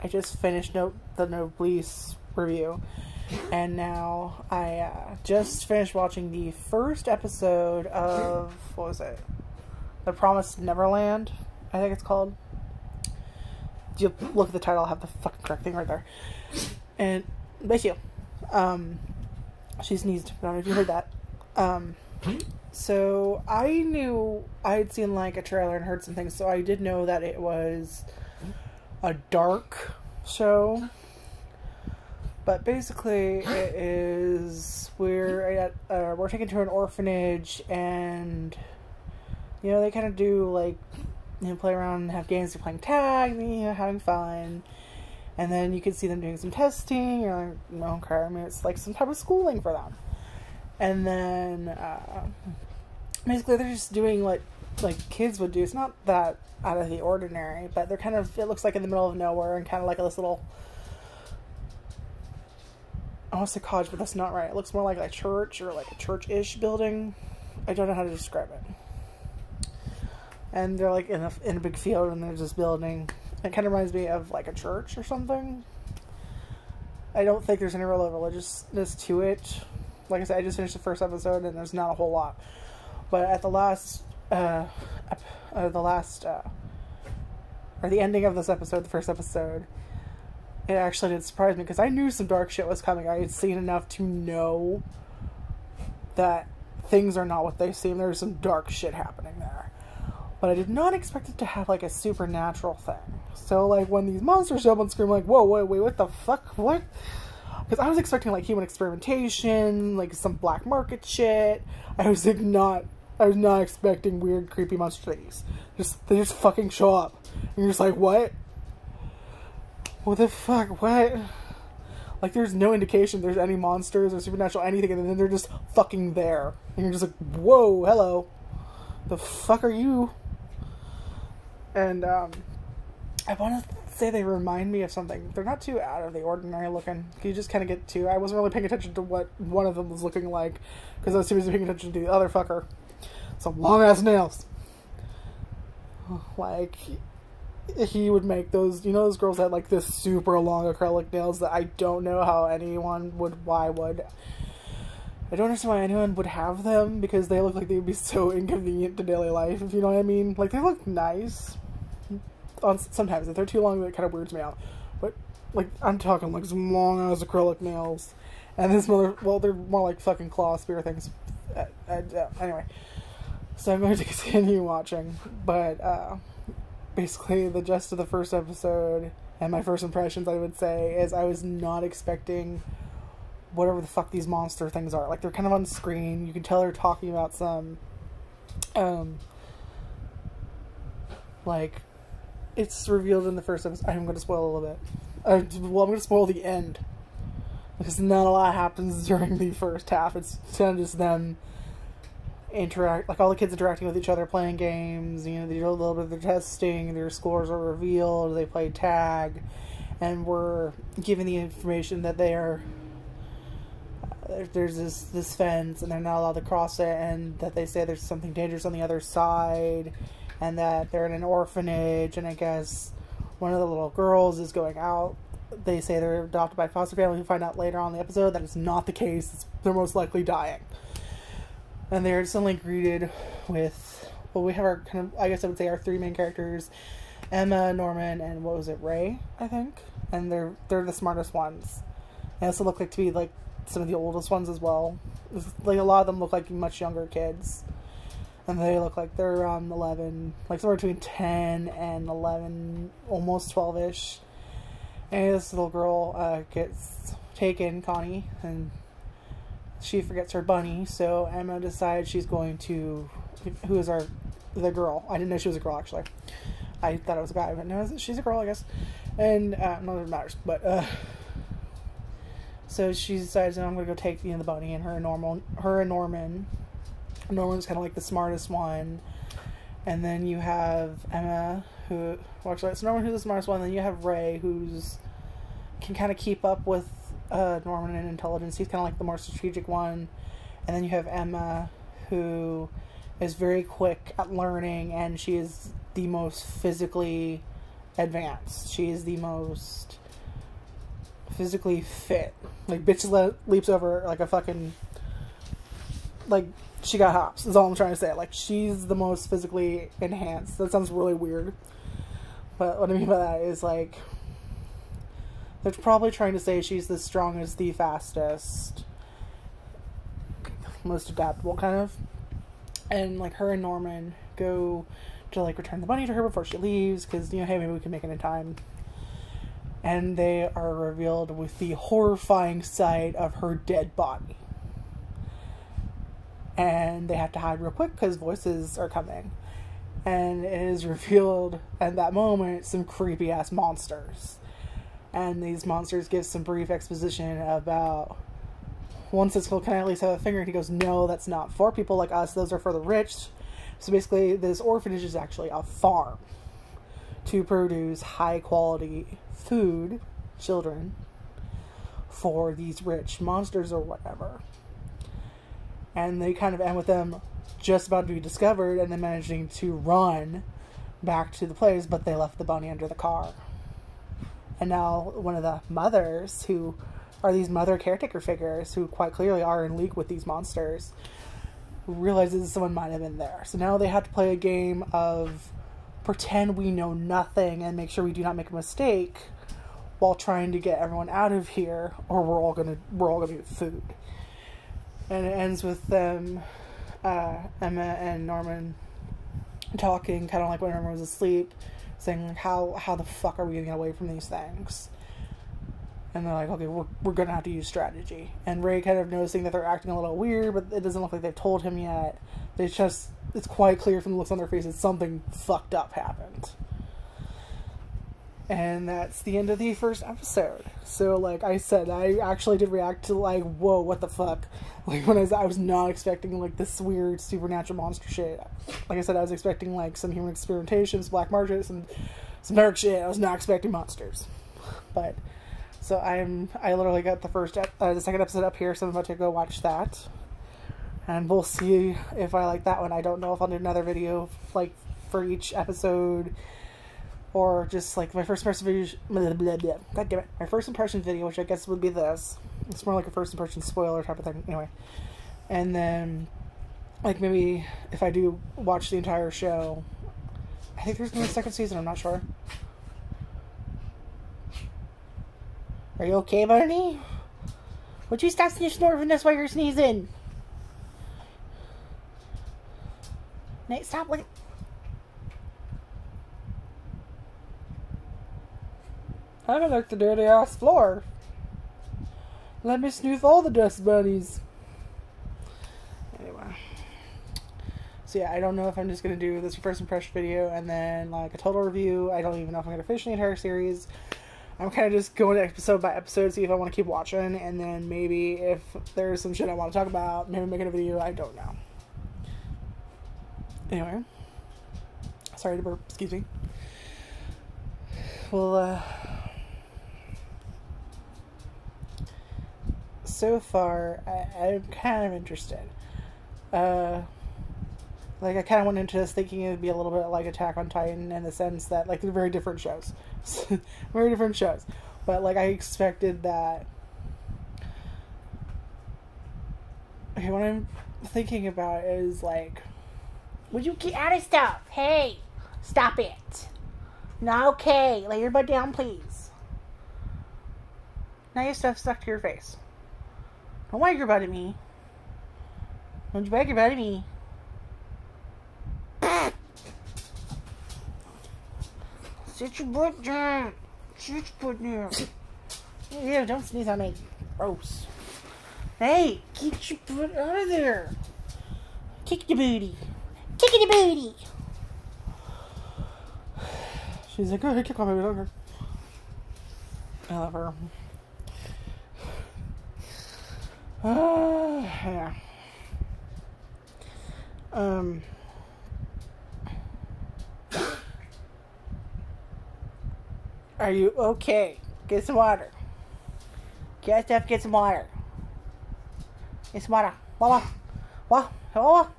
I just finished the Noblesse review, and now I just finished watching the first episode of, what was it? The Promised Neverland, I think it's called. You look at the title, I'll have the fucking correct thing right there. And, bless you. She sneezed. I don't know if you heard that. So, I knew, I had seen like a trailer and heard some things, so I did know that it was a dark show. But basically, it is, we're taken to an orphanage, and, you know, they kind of do, like, you know, play around and have games. They're playing tag, and, you know, having fun. And then you can see them doing some testing, or, you know, okay, I mean, it's like some type of schooling for them. And then, basically they're just doing what, like, kids would do. It's not that out of the ordinary, but they're kind of, it looks like in the middle of nowhere, and kind of like this little, I want to say college, but that's not right. It looks more like a church, or like a church-ish building. I don't know how to describe it. And they're like in a big field, and they're just building. It kind of reminds me of like a church or something. I don't think there's any real religiousness to it. Like I said, I just finished the first episode, and there's not a whole lot. But at the ending of this episode, the first episode, it actually did surprise me, because I knew some dark shit was coming. I had seen enough to know that things are not what they seem. There's some dark shit happening there. But I did not expect it to have, like, a supernatural thing. So, like, when these monsters show up on screen, I'm like, whoa, wait, what the fuck? What? Because I was expecting, like, human experimentation, like, some black market shit. I was not expecting weird, creepy monster things. They just fucking show up. And you're just like, what? What the fuck? What? Like, there's no indication there's any monsters or supernatural anything, and then they're just fucking there. And you're just like, whoa, hello. The fuck are you? And, I want to say they remind me of something. They're not too out of the ordinary looking. You just kind of get to... I wasn't really paying attention to what one of them was looking like, because I was too busy paying attention to the other fucker. Some long-ass nails. Like... He would make those, you know, those girls that had like this super long acrylic nails that I don't know how anyone would, I don't understand why anyone would have them, because they look like they would be so inconvenient to daily life, if you know what I mean. Like, they look nice sometimes. If they're too long, that kind of weirds me out. But, like, I'm talking like some long ass acrylic nails. And this well, they're more like fucking claw spear things. Anyway. So I'm going to continue watching, but, basically, the gist of the first episode, and my first impressions, I would say, is I was not expecting whatever the fuck these monster things are. Like, they're kind of on screen. You can tell they're talking about some, like, it's revealed in the first episode. I'm going to spoil a little bit. I'm going to spoil the end, because not a lot happens during the first half. It's kind of just them interact, like all the kids interacting with each other, playing games, you know, they do a little bit of their testing, their scores are revealed, they play tag, and we're given the information that they are, there's this fence, and they're not allowed to cross it, and that they say there's something dangerous on the other side, and that they're in an orphanage, and I guess one of the little girls is going out. They say they're adopted by foster family. We find out later on in the episode that it's not the case. They're most likely dying. And they're suddenly greeted with, well, we have our kind of, I guess I would say our three main characters, Emma, Norman, and what was it, Ray, I think? And they're the smartest ones. They also look like to be like some of the oldest ones as well. Like, a lot of them look like much younger kids. And they look like they're around 11, like somewhere between 10 and 11, almost 12-ish. And this little girl gets taken, Connie, and she forgets her bunny, so Emma decides she's going to... Who is the girl? I didn't know she was a girl, actually. I thought it was a guy, but no, she's a girl, I guess. And, none of it matters, but, so she decides, I'm going to go take, you know, the bunny, and her and Norman. Norman's kind of like the smartest one. And then you have Emma, who... Well, actually, it's Norman who's the smartest one, and then you have Ray, who's... can kind of keep up with Norman in intelligence. He's kind of like the more strategic one. And then you have Emma, who is very quick at learning, and she is the most physically advanced. She is the most physically fit. Like, bitch leaps over like a fucking, like, she got hops, is all I'm trying to say. Like, she's the most physically enhanced. That sounds really weird. But what I mean by that is, like, they're probably trying to say she's the strongest, the fastest, most adaptable, kind of. And, like, her and Norman go to, like, return the money to her before she leaves, because, you know, hey, maybe we can make it in time. And they are revealed with the horrifying sight of her dead body. And they have to hide real quick because voices are coming. And it is revealed at that moment some creepy ass monsters. And these monsters give some brief exposition about, one says, well, can I at least have a finger? And he goes, no, that's not for people like us. Those are for the rich. So basically, this orphanage is actually a farm to produce high quality food, children, for these rich monsters or whatever. And they kind of end with them just about to be discovered and then managing to run back to the place, but they left the bunny under the car. And now one of the mothers, who are these mother caretaker figures who quite clearly are in league with these monsters, realizes someone might have been there. So now they have to play a game of pretend we know nothing and make sure we do not make a mistake while trying to get everyone out of here, or we're all gonna get food. And it ends with them, Emma and Norman, talking, kind of like when everyone was asleep, saying, like, how the fuck are we gonna get away from these things? And they're like, okay, we're gonna have to use strategy. And Ray kind of noticing that they're acting a little weird, but it doesn't look like they've told him yet. It's quite clear from the looks on their faces something fucked up happened. And that's the end of the first episode. So, like I said, I actually did react to, like, whoa, what the fuck? Like, when I was not expecting, like, this weird supernatural monster shit. Like I said, I was expecting, like, some human experimentations, black market, some dark shit. I was not expecting monsters. But, so I literally got the second episode up here, so I'm about to go watch that. And we'll see if I like that one. I don't know if I'll do another video, like, for each episode, or just, like, my first impression video, God damn it, my first impression video, which I guess would be this. It's more like a first impression spoiler type of thing, anyway. And then, like, maybe if I do watch the entire show, I think there's going to be a second season, I'm not sure. Are you okay, Barney? Would you stop snorting this while you're sneezing? Nate, stop looking. I don't like the dirty ass floor. Let me snooze all the dust bunnies. Anyway. So yeah, I don't know if I'm just going to do this first impression video and then, like, a total review. I don't even know if I'm going to finish the entire series. I'm kind of just going episode by episode, see if I want to keep watching, and then maybe if there's some shit I want to talk about, maybe making a video, I don't know. Anyway. Sorry to burp, excuse me. Well, so far, I'm kind of interested. Like, I kind of went into this thinking it would be a little bit like Attack on Titan in the sense that, like, they're very different shows. Very different shows. But, like, I expected that... Okay, what I'm thinking about is, like... Would you get out of stuff? Hey! Stop it! Not okay. Lay your butt down, please. Now your stuff stuck to your face. Don't wag your butt at me. Don't you wag your butt at me. Sit your butt down. Sit your butt down. Ew, don't sneeze on me. Gross. Hey, get your butt out of there. Kick the booty. Kick the booty. She's like, go ahead, kick off my baby. I love her. Yeah. Are you okay? Get some water. Get stuff, get some water. Get some water. Wawa. Wawa. Wawa.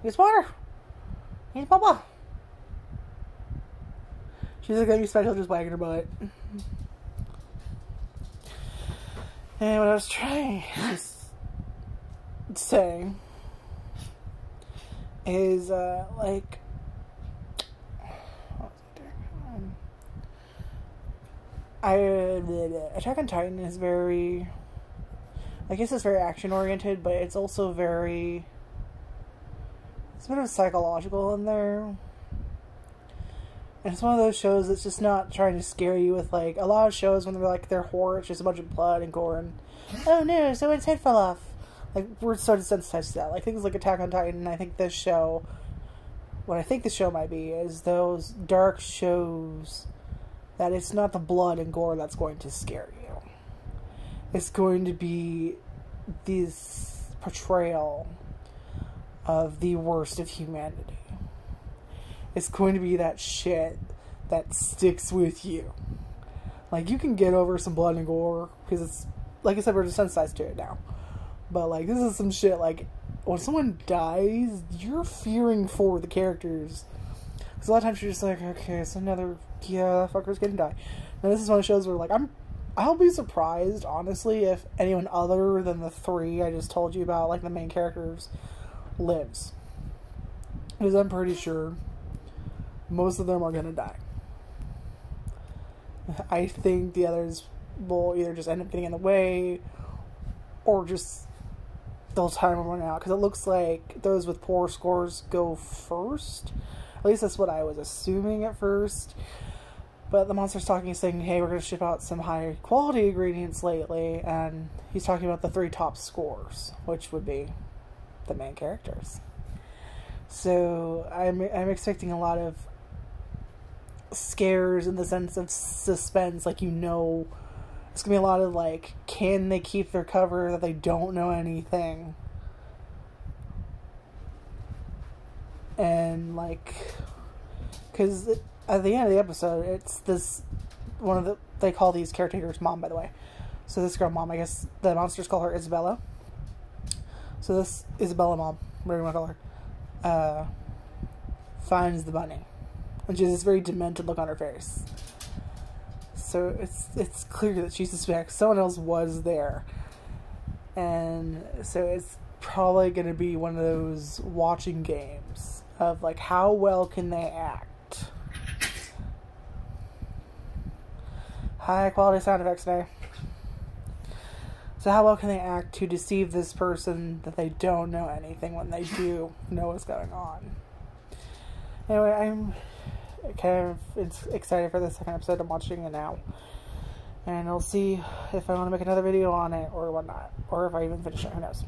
Get some water. Get some water. She's like, "You special, just wagging her butt." And what I was trying to say is, like, what was I doing? Attack on Titan is very, I guess it's very action oriented, but it's also very, it's a bit of psychological in there. And it's one of those shows that's just not trying to scare you with, like, a lot of shows when they're horror, it's just a bunch of blood and gore and, oh no, someone's head fell off. Like, we're sort of desensitized to that. Like, things like Attack on Titan, I think this show, what I think this show might be, is those dark shows that it's not the blood and gore that's going to scare you. It's going to be this portrayal of the worst of humanity. It's going to be that shit that sticks with you. Like, you can get over some blood and gore, because it's, like I said, we're desensitized to it now. But, like, this is some shit, like, when someone dies, you're fearing for the characters. Because a lot of times you're just like, okay, it's another, yeah, fucker's gonna die. Now, this is one of the shows where, like, I'll be surprised, honestly, if anyone other than the three I just told you about, like, the main characters, lives. Because I'm pretty sure most of them are gonna die. I think the others will either just end up getting in the way, or just they'll time them run out. Because it looks like those with poor scores go first. At least that's what I was assuming at first. But the monster's talking, saying, hey, we're going to ship out some high quality ingredients lately. And he's talking about the 3 top scores, which would be the main characters. So I'm expecting a lot of scares in the sense of suspense. Like, you know, it's going to be a lot of, like, can they keep their cover that they don't know anything? And, like, because at the end of the episode, it's this, they call these caretakers Mom, by the way. So this girl, Mom, I guess the monsters call her Isabella. So this Isabella Mom, whatever you want to call her, finds the bunny. And she has this very demented look on her face. So it's clear that she suspects someone else was there. And so it's probably going to be one of those watching games of, like, how well can they act. High quality sound effects today. So how well can they act to deceive this person that they don't know anything when they do know what's going on? Anyway, I'm kind of excited for the second episode. I'm watching it now. And I'll see if I want to make another video on it or whatnot. Or if I even finish it. Who knows?